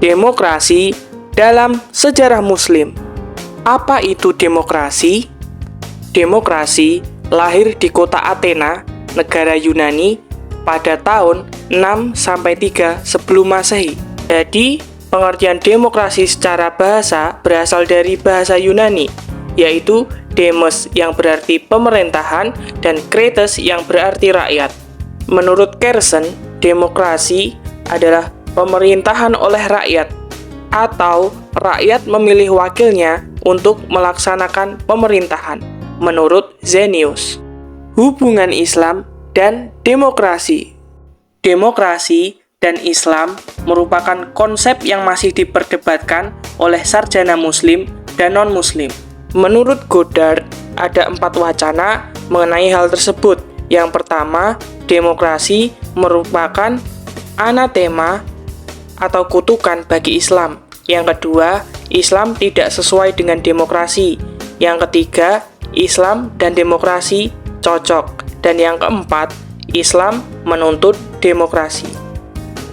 Demokrasi dalam sejarah Muslim. Apa itu demokrasi? Demokrasi lahir di kota Athena, negara Yunani, pada tahun 6-3 sebelum Masehi. Jadi, pengertian demokrasi secara bahasa berasal dari bahasa Yunani, yaitu demos yang berarti pemerintahan dan kratos yang berarti rakyat. Menurut Kersen, demokrasi adalah pemerintahan oleh rakyat, atau rakyat memilih wakilnya untuk melaksanakan pemerintahan, menurut Zenius. Hubungan Islam dan demokrasi. Demokrasi dan Islam merupakan konsep yang masih diperdebatkan oleh sarjana Muslim dan non-Muslim. Menurut Goddard, ada 4 wacana mengenai hal tersebut. Yang pertama, demokrasi merupakan anatema atau kutukan bagi Islam. Yang kedua, Islam tidak sesuai dengan demokrasi. Yang ketiga, Islam dan demokrasi cocok. Dan yang keempat, Islam menuntut demokrasi.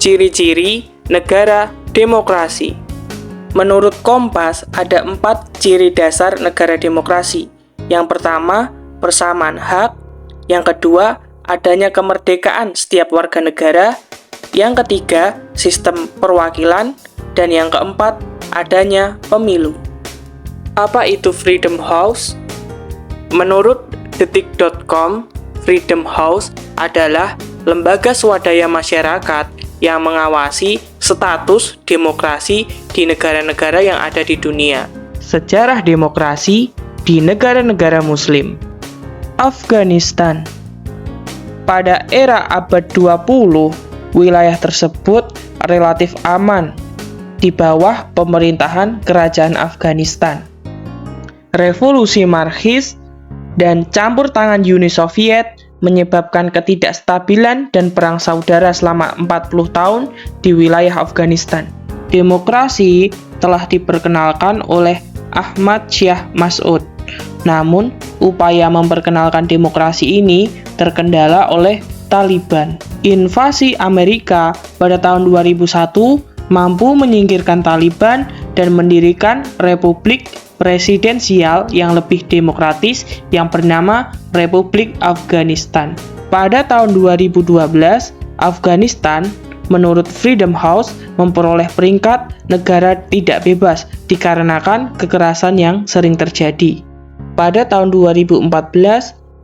Ciri-ciri negara demokrasi. Menurut Kompas, ada 4 ciri dasar negara demokrasi. Yang pertama, persamaan hak. Yang kedua, adanya kemerdekaan setiap warga negara. Yang ketiga, sistem perwakilan. Dan yang keempat, adanya pemilu. Apa itu Freedom House? Menurut detik.com, Freedom House adalah lembaga swadaya masyarakat yang mengawasi status demokrasi di negara-negara yang ada di dunia. Sejarah demokrasi di negara-negara Muslim. Afghanistan. Pada era abad 20, wilayah tersebut relatif aman di bawah pemerintahan kerajaan Afghanistan. Revolusi Marxis dan campur tangan Uni Soviet menyebabkan ketidakstabilan dan perang saudara selama 40 tahun di wilayah Afghanistan. Demokrasi telah diperkenalkan oleh Ahmad Shah Mas'ud. Namun, upaya memperkenalkan demokrasi ini terkendala oleh Taliban. Invasi Amerika pada tahun 2001 mampu menyingkirkan Taliban dan mendirikan republik presidensial yang lebih demokratis yang bernama Republik Afghanistan. Pada tahun 2012, Afghanistan menurut Freedom House memperoleh peringkat negara tidak bebas dikarenakan kekerasan yang sering terjadi. Pada tahun 2014,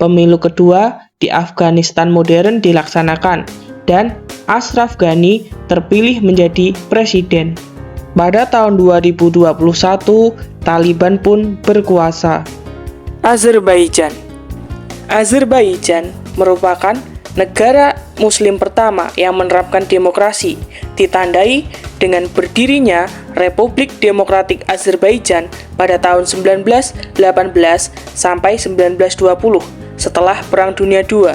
pemilu kedua di Afghanistan modern dilaksanakan dan Ashraf Ghani terpilih menjadi presiden. Pada tahun 2021, Taliban pun berkuasa. Azerbaijan. Azerbaijan merupakan negara Muslim pertama yang menerapkan demokrasi, ditandai dengan berdirinya Republik Demokratik Azerbaijan pada tahun 1918 sampai 1920 setelah Perang Dunia II.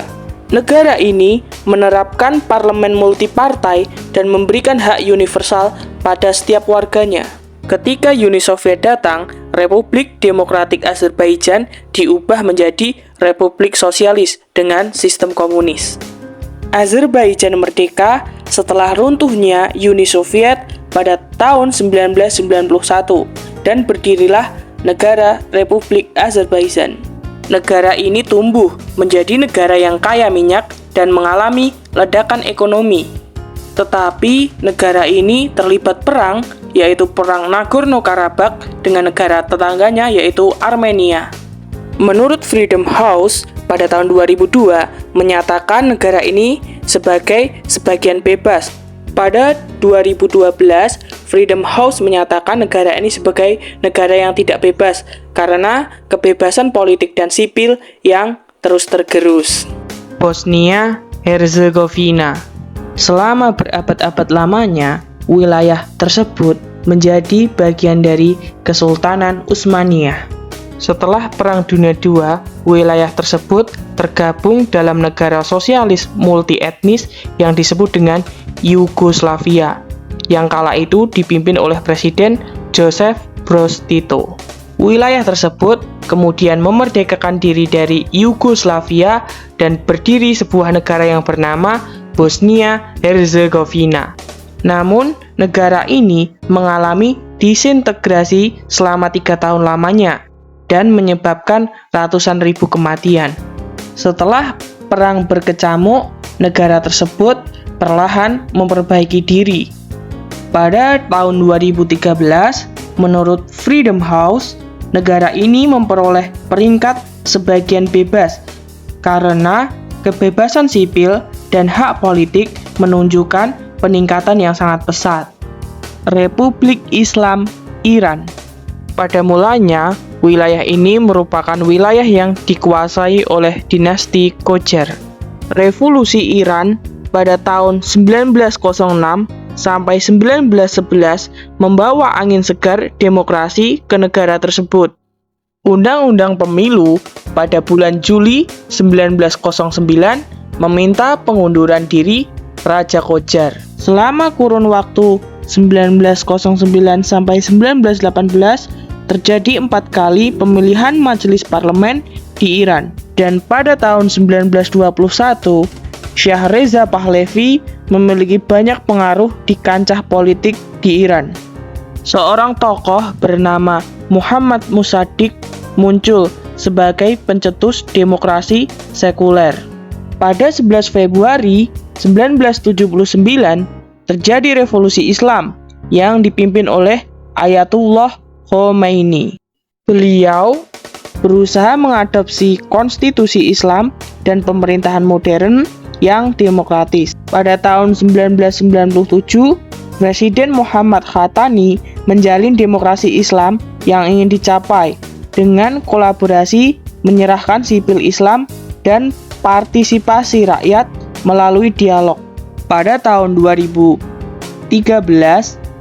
Negara ini menerapkan parlemen multipartai dan memberikan hak universal pada setiap warganya. Ketika Uni Soviet datang, Republik Demokratik Azerbaijan diubah menjadi Republik Sosialis dengan sistem komunis. Azerbaijan merdeka setelah runtuhnya Uni Soviet pada tahun 1991 dan berdirilah negara Republik Azerbaijan. Negara ini tumbuh menjadi negara yang kaya minyak dan mengalami ledakan ekonomi. Tetapi negara ini terlibat perang, yaitu Perang Nagorno-Karabakh dengan negara tetangganya yaitu Armenia. Menurut Freedom House, pada tahun 2002 menyatakan negara ini sebagai sebagian bebas. Pada 2012, Freedom House menyatakan negara ini sebagai negara yang tidak bebas karena kebebasan politik dan sipil yang terus tergerus. Bosnia Herzegovina. Selama berabad-abad lamanya, wilayah tersebut menjadi bagian dari Kesultanan Utsmaniyah. Setelah Perang Dunia II, wilayah tersebut tergabung dalam negara sosialis multi-etnis yang disebut dengan Yugoslavia, yang kala itu dipimpin oleh Presiden Joseph Broz Tito. Wilayah tersebut kemudian memerdekakan diri dari Yugoslavia dan berdiri sebuah negara yang bernama Bosnia Herzegovina. Namun, negara ini mengalami disintegrasi selama 3 tahun lamanya dan menyebabkan ratusan ribu kematian. Setelah perang berkecamuk, negara tersebut perlahan memperbaiki diri. Pada tahun 2013, menurut Freedom House, negara ini memperoleh peringkat sebagian bebas karena kebebasan sipil dan hak politik menunjukkan peningkatan yang sangat pesat. Republik Islam Iran. Pada mulanya, wilayah ini merupakan wilayah yang dikuasai oleh dinasti Qajar. Revolusi Iran pada tahun 1906 sampai 1911 membawa angin segar demokrasi ke negara tersebut. Undang-undang pemilu pada bulan Juli 1909 meminta pengunduran diri Raja Qajar. Selama kurun waktu 1909 sampai 1918 terjadi 4 kali pemilihan majelis parlemen di Iran. Dan pada tahun 1921, Shah Reza Pahlavi memiliki banyak pengaruh di kancah politik di Iran. Seorang tokoh bernama Muhammad Mossadegh muncul sebagai pencetus demokrasi sekuler. Pada 11 Februari 1979, terjadi revolusi Islam yang dipimpin oleh Ayatullah Khomeini. Beliau berusaha mengadopsi konstitusi Islam dan pemerintahan modern yang demokratis. Pada tahun 1997, Presiden Muhammad Khatami menjalin demokrasi Islam yang ingin dicapai dengan kolaborasi menyerahkan sipil Islam dan partisipasi rakyat melalui dialog. Pada tahun 2013,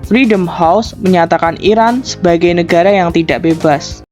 Freedom House menyatakan Iran sebagai negara yang tidak bebas.